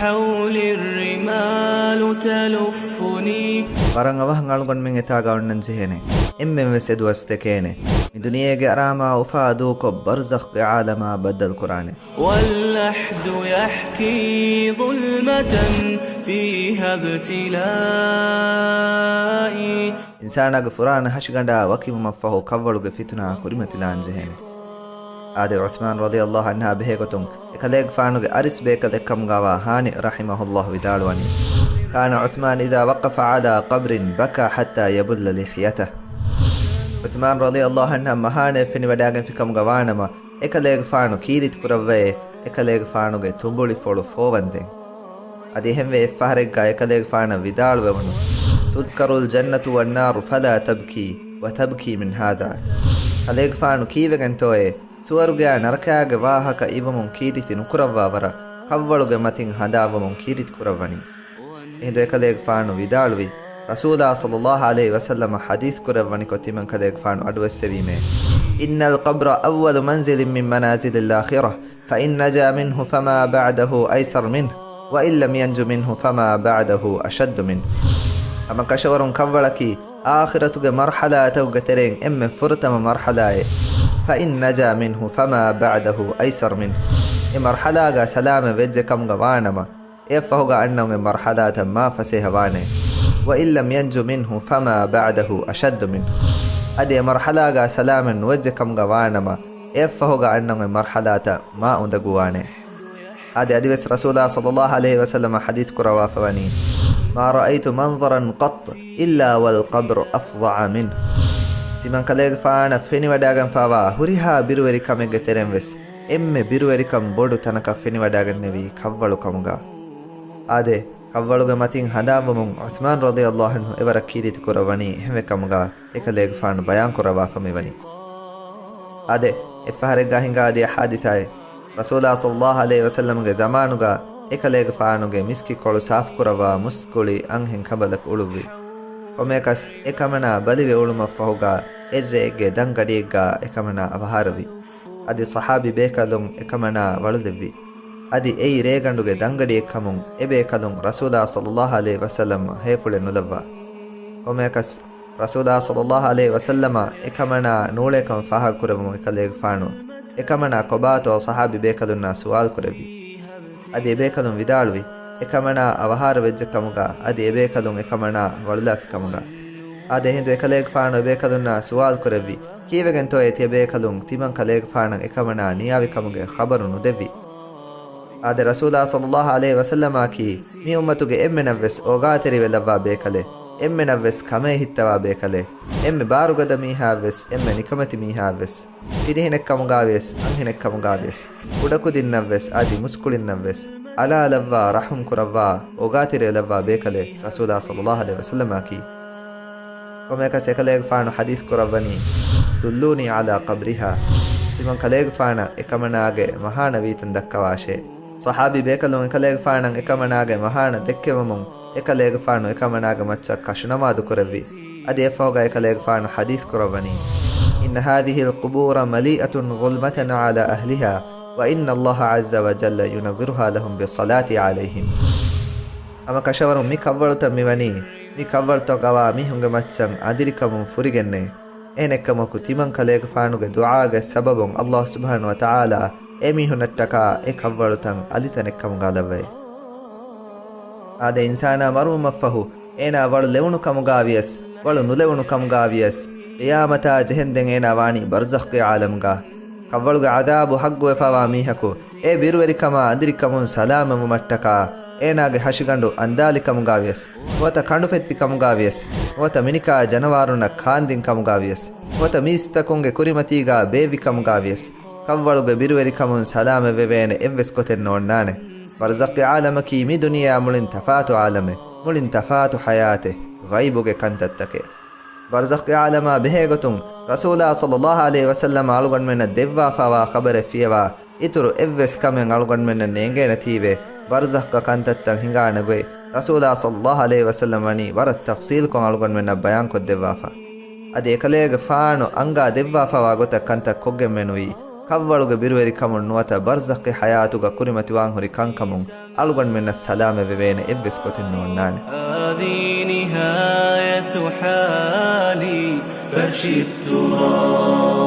حولي الرمال تلفني ورن أوهن ألغن من إتاغا وننزهيني إمم وسد واستكيني من دنيا قراما وفادوك برزخ عالما بدل القرآن واللحد يحكي ظلمة فيها ابتلائي إنسانا قفران هشغندا وكيف مفهو كفلوغ فتنا كريمة لانزهيني آدي عثمان رضي الله عنها بهيغتون إكاليغ فانوغ أرس بيكا دكم غاوا هاني رحمه الله ودالواني كان عثمان إذا وقف على قبر بكى حتى يبل لحيته عثمان رضي الله عنها مهاني فيني وداغن في كم غوانما إكاليغ فانو كيريت كربوي إكاليغ فانوغ تنبولي فولو فووندين أدي هموي إفهرقا إكاليغ فانا ودالوانو تذكر الجنة والنار فلا تبكي وتبكي من هذا إكاليغ فانو كيوغن توي ಸುವರುಗೆ ನರಕಾಗೆ ವಾಹಕ ಇವಮುಂ ಕೀರಿತಿ ನುಕುರವ್ವಾವರ ಕವ್ವಳುಗೆ ಮತಿಂ ಹದಾವಮುಂ ಕೀರಿತಿ ಕುರವಣಿ ಎಂದು ಎಕಲೇಗ್ ಫಾಣು ವಿದಾಳುವಿ ರಸೂಲಾ ಸಲ್ಲಲ್ಲಾಹು ಅಲೈಹಿ ವಸಲ್ಲಮ ಹದೀಸ್ ಕುರವಣಿ ಕೊತಿಮನ್ ಕಲೇಗ್ ಫಾಣು ಅಡುವೆಸ್ಸೆವೀಮೆ ಇನ್ನಲ್ क़ब्र ಅವ್ವಲು ಮಂಜಿಲಿನ್ ಮಿನ್ ಮನಾಜಿಲಿಲ್ ಆಖಿರಹ ಫಇನ್ ನಜಾ ಮಿನ್ಹು ಫಮಾ ಬಅದಹು ಐಸರ್ ಮಿನ್ಹು ವಇನ್ ಲಮ್ ಯಂಜು ಮಿನ್ಹು ಫಮಾ ಬಅದಹು ಅಶದ್ದು ಮಿನ್ಹು ಅಮ ಕಶವರುನ್ ಕವ್ವಳಕಿ ಆಖಿರತುಗೆ ಮರ್ಹಲಾತುಗೆ ತೆರೆನ್ ಎಮ್ಮೆ ಫುರತಮ ಮರ್ಹಲಾಯೆ فإن نجا منه فما بعده أيسر منه مرحلة سلام وجهكم غوانما يفهوغا أنه مرحلة ما فسيها وانه وإن لم ينجو منه فما بعده أشد منه أدي مرحلة سلام وجهكم غوانما يفهوغا أنه مرحلة ما أندقوانه أدي بس رسول الله صلى الله عليه وسلم حديث كروا فواني ما رأيت منظرا قط إلا والقبر أفظع منه තිමන් කලේග ෆාන ෆෙනි වඩාගන් ෆාවා හුරිහා බිරුවරි කමෙග්ග තෙරෙන් වෙස් එම්මෙ බිරුවරිකම් බොඩු තනක ෆෙනි වඩාගන් නෙවි කව්වලු කමුගා ආදේ කව්වලුග මතින් හදාවමුන් උස්මාන් රදියල්ලාහු අන්හු එවර කීරිති කරවණි හැම කමුගා එකලේග ෆාන බයන් කරවා ෆමෙවණි ආදේ එෆහරෙග ගහින්ගා දී හාදිසයි රසූලා සල්ලල්ලාහු අලයිහි වසල්ලම්ගේ zamanuga එකලේග ෆානුගේ මිස්කි කොළු සාෆ් කරවා මුස්කුලි අංහෙන් කබලක උළුවි ඔමේකස් එකමනා බලිවෙ උළුම ෆහුගා එර්රේගේ දංගඩියගා එකමනා අවහාරවි අදි සහාබි බේකලුන් එකමනා වළුදෙවි අදි එයි රේගඬුගේ දංගඩියකමුන් එබේකලුන් රසූලා සල්ලල්ලාහු අලයිහි වසල්ලම් හේෆුලෙ නුලවා ඔමේකස් රසූලා සල්ලල්ලාහු අලයිහි වසල්ලම එකමනා නූලේකම් ෆහ කුරවමු එකලේග ෆානු එකමනා කොබාතෝ සහාබි බේකලුන්නා සුවාල් කුරවි අදි එබේකලුන් විදාළුවි එකමනා අවහාර වෙච්ච කමුගා අදි එබේකලුන් එකමනා වළුලාකි කමුගා ආදේ හින්දු එකලේග ෆානු එබේකලුන්නා සුවාල් කුරවි කීවගෙන් තෝ එති එබේකලුන් තිමන් කලේග ෆානන් එකමනා නියාවි කමුගේ ඛබරු නුදෙවි ආදේ රසූලා සල්ලල්ලාහු අලයිහි වසල්ලම කී මී උම්මතුගේ එම්මෙනවස් ඕගාතෙරි වෙලවා බේකලේ එම්මෙනවස් කමේ හිටවා බේකලේ එම්මෙ බාරුගද මීහාවස් එම්මෙ නිකමති මීහාවස් පිරිහෙනෙක් කමුගාවස් අන්හෙනෙක් කමුගාවස් උඩකු දින්නවස් ආදි මුස්කුලින්නවස් අලා ලව්වා රහම් කුරවා ඕගාතෙරි ලවවා බේකලේ රසූලා සල්ලල්ලාහු අලයිහි වසල්ලම කී ومك سيكليغ فانو حديث كربني دلوني على قبرها تمن كليغ فانا اكمناغه مهانا ويتن دكواشه صحابي بيكلون كليغ فانا اكمناغه مهانا دكيومون اكليغ فانو اكمناغه مچ كشنما دكربي ادي فوغا اكليغ فانو حديث كربني ان هذه القبور مليئه ظلمه على اهلها وان الله عز وجل ينورها لهم بالصلاه عليهم اما كشور مي كولت ميوني ಮಿ ಕವ್ವಳ್ತೋ ಗವಾ ಮಿ ಹುಂಗೆ ಮಚ್ಚಂ ಅದಿರಿಕಮುಂ ಫುರಿಗೆನ್ನೆ ಏನಕ್ಕಮಕು ತಿಮಂ ಕಲೇಗ ಫಾನುಗೆ ದುಆಗೆ ಸಬಬುಂ ಅಲ್ಲಾಹ್ ಸುಬ್ಹಾನಹು ವ ತಆಲಾ ಎಮಿ ಹುನಟ್ಟಕ ಎ ಕವ್ವಳುತಂ ಅಲಿತನೆಕ್ಕಮು ಗಾಲವೆ ಆದೆ ಇನ್ಸಾನ ಮರು ಮಫಹು ಏನ ವಳು ಲೆವಣು ಕಮುಗಾವಿಯಸ್ ವಳು ನುಲೆವಣು ಕಮುಗಾವಿಯಸ್ ಕಿಯಾಮತ ಜಹಂದೆಂ ಏನ ವಾಣಿ ಬರ್ಜಖ್ಗೆ ಆಲಂಗಾ ಕವ್ವಳುಗೆ ಅದಾಬು ಹಗ್ಗು ಎಫವಾ ಮೀಹಕು ಎ ಬಿರುವೆರಿಕಮ ಅದಿರಿಕಮುಂ ಸಲಾಮಮು ಮಟ್ಟಕ ಏನಾಗೆ ಹಶಿಗಂಡು ಅಂದಾಲಿ ಕಮುಗಾವಿಯಸ್ ಓತ ಕಂಡು ಫೆತ್ತಿ ಕಮುಗಾವಿಯಸ್ ಓತ ಮಿನಿಕಾ ಜನವಾರುನ ಖಾಂದಿನ್ ಕಮುಗಾವಿಯಸ್ ಓತ ಮೀಸ್ತಕುಂಗೆ ಕುರಿಮತೀಗ ಬೇವಿ ಕಮುಗಾವಿಯಸ್ ಕವ್ವಳುಗೆ ಬಿರುವೆರಿ ಕಮುನ್ ಸಲಾಮೆ ವೆವೇನೆ ಎವ್ವೆಸ್ ಕೊತೆನ್ ನೋಣ್ಣಾನೆ ಬರ್ಜಖ್ಗೆ ಆಲಮಕಿ ಮಿ ದುನಿಯಾ ಮುಳಿನ್ ತಫಾತು ಆಲಮೆ ಮುಳಿನ್ ತಫಾತು ಹಯಾತೆ ಗೈಬುಗೆ ಕಂತತ್ತಕೆ ಬರ್ಜಖ್ಗೆ ಆಲಮ ಬೆಹೇಗತುಂ ರಸೂಲಾ ಸಲ್ಲಲ್ಲಾಹು ಅಲೈಹಿ ವಸಲ್ಲಮ ಅಳುಗಣ್ಮೆನ ದೆವ್ವಾ ಫವಾ ಖಬರೆ ಫಿಯವಾ ಇತುರು ಎವ್ವೆಸ್ ಕಮೆನ್ ಅಳುಗಣ್ಮೆನ ನೇಂಗೇನ ತೀವೆ ಬರ್ಜಖ್ಗ ಕಂತತ್ತಂ ಹಿಂಗಾಣಗೊಯ್ ರಸೂಲಾ ಸಲ್ಲಲ್ಲಾಹು ಅಲೈಹಿ ವಸಲ್ಲಂ ವನಿ ವರ ತಫ್ಸೀಲ್ ಕೊಂ ಅಳುಗನ್ ಮೆನ್ನ ಬಯಾನ್ ಕೊದ್ದೆವ್ವಾಫ ಅದೆ ಏಕಲೇಗ ಫಾಣು ಅಂಗಾ ದೆವ್ವಾಫವಾ ಗೊತ್ತ ಕಂತ ಕೊಗ್ಗೆ ಮೆನುಯಿ kavvaluge birveri kamun nuwata barzakhi hayatuga kurimati wan hori kankamun alugan menna salame vevene evves kotin nonnane. هذه نهاية حالي فرش التراب